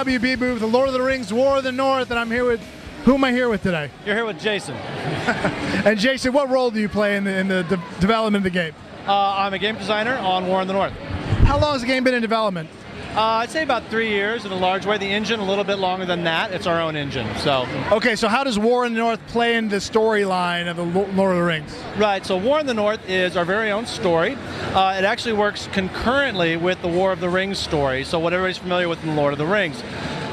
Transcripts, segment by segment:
WB booth, the Lord of the Rings, War of the North, and I'm here with, who am I here with today? You're here with Jason. And Jason, what role do you play in the development of the game? I'm a game designer on War in the North. How long has the game been in development? I'd say about 3 years in a large way. The engine a little bit longer than that. It's our own engine. So. Okay, so how does War in the North play in the storyline of the Lord of the Rings? Right, so War in the North is our very own story. It actually works concurrently with the War of the Rings story, so what everybody's familiar with in the Lord of the Rings.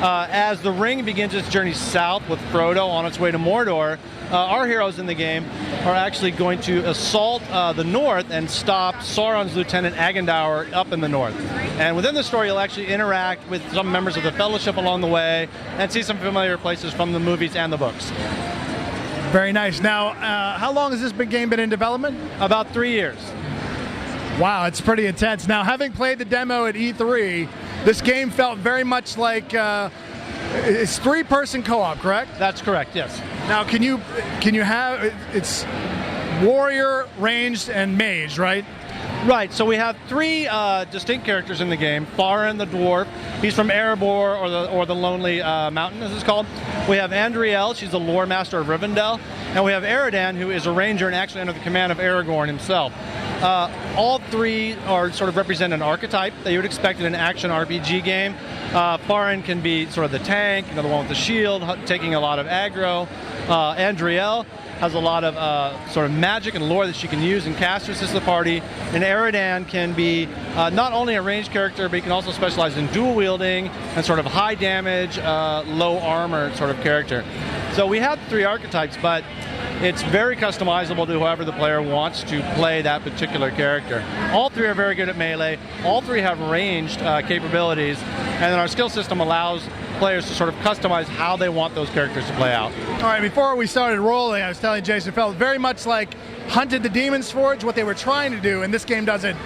As the ring begins its journey south with Frodo on its way to Mordor, our heroes in the game are actually going to assault the north and stop Sauron's lieutenant Agendaur up in the north. And within the story, you'll actually interact with some members of the Fellowship along the way and see some familiar places from the movies and the books. Very nice. Now, how long has this game been in development? About 3 years. Wow, it's pretty intense. Now, having played the demo at E3, this game felt very much like it's three-person co-op, correct? That's correct, yes. Now, can you have, it's warrior, ranged, and mage, right? Right, so we have three distinct characters in the game. Farin the dwarf, he's from Erebor, or the Lonely Mountain, as it's called. We have Andriel, she's the lore master of Rivendell. And we have Eridan, who is a ranger and actually under the command of Aragorn himself. All three are sort of represent an archetype that you would expect in an action RPG game. Farin can be sort of the tank, the one with the shield, taking a lot of aggro. Andriel has a lot of sort of magic and lore that she can use and cast to assist the party. And Eridan can be not only a ranged character, but he can also specialize in dual wielding and sort of high damage, low armor sort of character. So we have three archetypes, but it's very customizable to whoever the player wants to play that particular character. All three are very good at melee. All three have ranged capabilities, and then our skill system allows players to sort of customize how they want those characters to play out. All right, before we started rolling, I was telling Jason, it felt very much like Hunted the Demon's Forge, what they were trying to do, and this game does it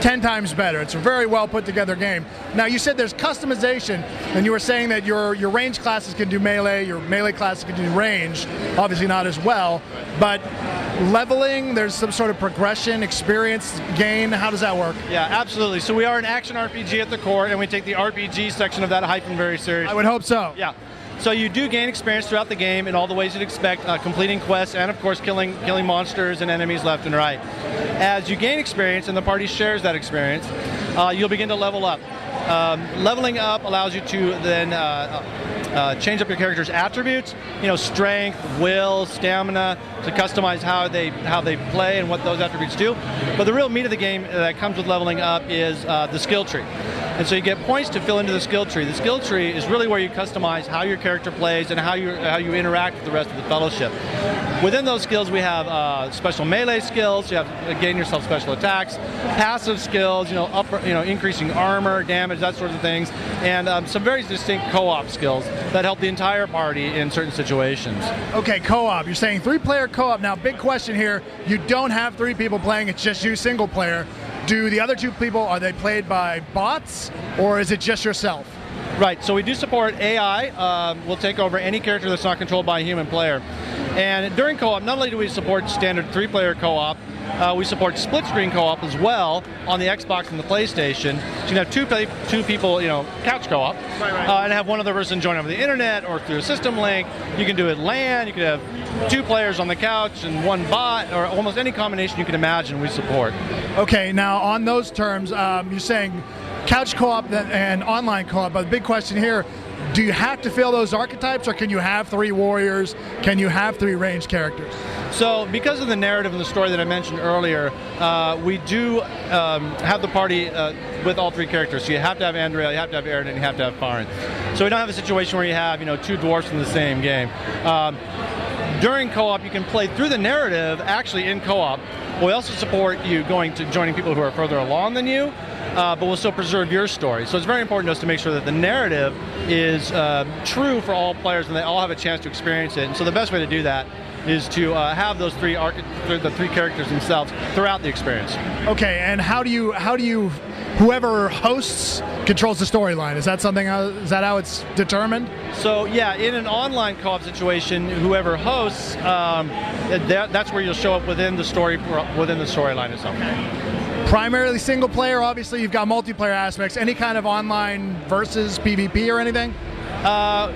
10 times better. It's a very well put together game. Now, you said there's customization, and you were saying that your range classes can do melee, your melee classes can do range, obviously not as well, but leveling, there's some sort of progression, experience gain. How does that work? Yeah, absolutely. So we are an action RPG at the core, and we take the RPG section of that hyphen very seriously. I would hope so. Yeah. So you do gain experience throughout the game in all the ways you'd expect, completing quests and, of course, killing monsters and enemies left and right. As you gain experience and the party shares that experience, you'll begin to level up. Leveling up allows you to then change up your character's attributes, strength, will, stamina, to customize how they play and what those attributes do. But the real meat of the game that comes with leveling up is the skill tree. And so you get points to fill into the skill tree. The skill tree is really where you customize how your character plays and how you interact with the rest of the Fellowship. Within those skills, we have special melee skills. You have to gain yourself special attacks, passive skills, increasing armor, damage, that sort of things, and some very distinct co-op skills that help the entire party in certain situations. Okay, co-op. You're saying three-player co-op. Now, big question here. You don't have three people playing. It's just you, single player. Do the other two people, are they played by bots, or is it just yourself? Right, so we do support AI. We'll take over any character that's not controlled by a human player. And during co-op, not only do we support standard three-player co-op, we support split-screen co-op as well on the Xbox and the PlayStation. So you can have two people, couch co-op, and have one other person join over the internet or through a system link. You can do it LAN. You can have two players on the couch and one bot, or almost any combination you can imagine we support. Okay, now on those terms, you're saying couch co-op and online co-op, but the big question here, do you have to fill those archetypes, or can you have three warriors? Can you have three ranged characters? So because of the narrative and the story that I mentioned earlier, we do have the party with all three characters. So you have to have Andriel, you have to have Eridan, and you have to have Farin. So we don't have a situation where you have two dwarfs in the same game. During co-op, you can play through the narrative actually in co-op. We also support you joining people who are further along than you, but we'll still preserve your story. So it's very important to us to make sure that the narrative is true for all players and they all have a chance to experience it. And so the best way to do that is to have those the three characters themselves throughout the experience. Okay, and how do you whoever hosts controls the storyline? Is that how it's determined? So yeah, in an online co-op situation, whoever hosts, that's where you'll show up within the storyline itself. primarily single player? Obviously, you've got multiplayer aspects. Any kind of online versus PvP or anything?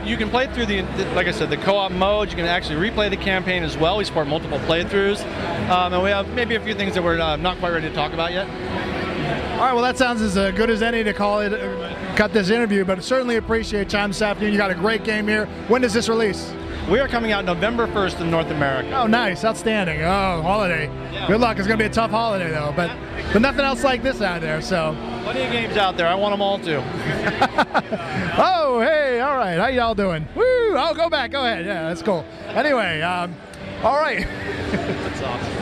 You can play through like I said, the co-op mode. You can actually replay the campaign as well. We support multiple playthroughs, and we have maybe a few things that we're not quite ready to talk about yet. All right, well, that sounds as good as any to call it, cut this interview, but certainly appreciate your time this afternoon. You got a great game here. When does this release? We are coming out November 1st in North America. Oh, nice. Outstanding. Oh, holiday. Yeah. Good luck. It's going to be a tough holiday, though, but nothing else like this out there, so. Plenty of games out there. I want them all, too. Oh, hey, all right. How y'all doing? Woo! Oh, go back. Go ahead. Yeah, that's cool. Anyway, all right. That's awesome.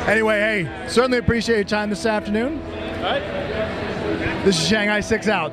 Anyway, hey, certainly appreciate your time this afternoon. All right. This is Shanghai 6 out.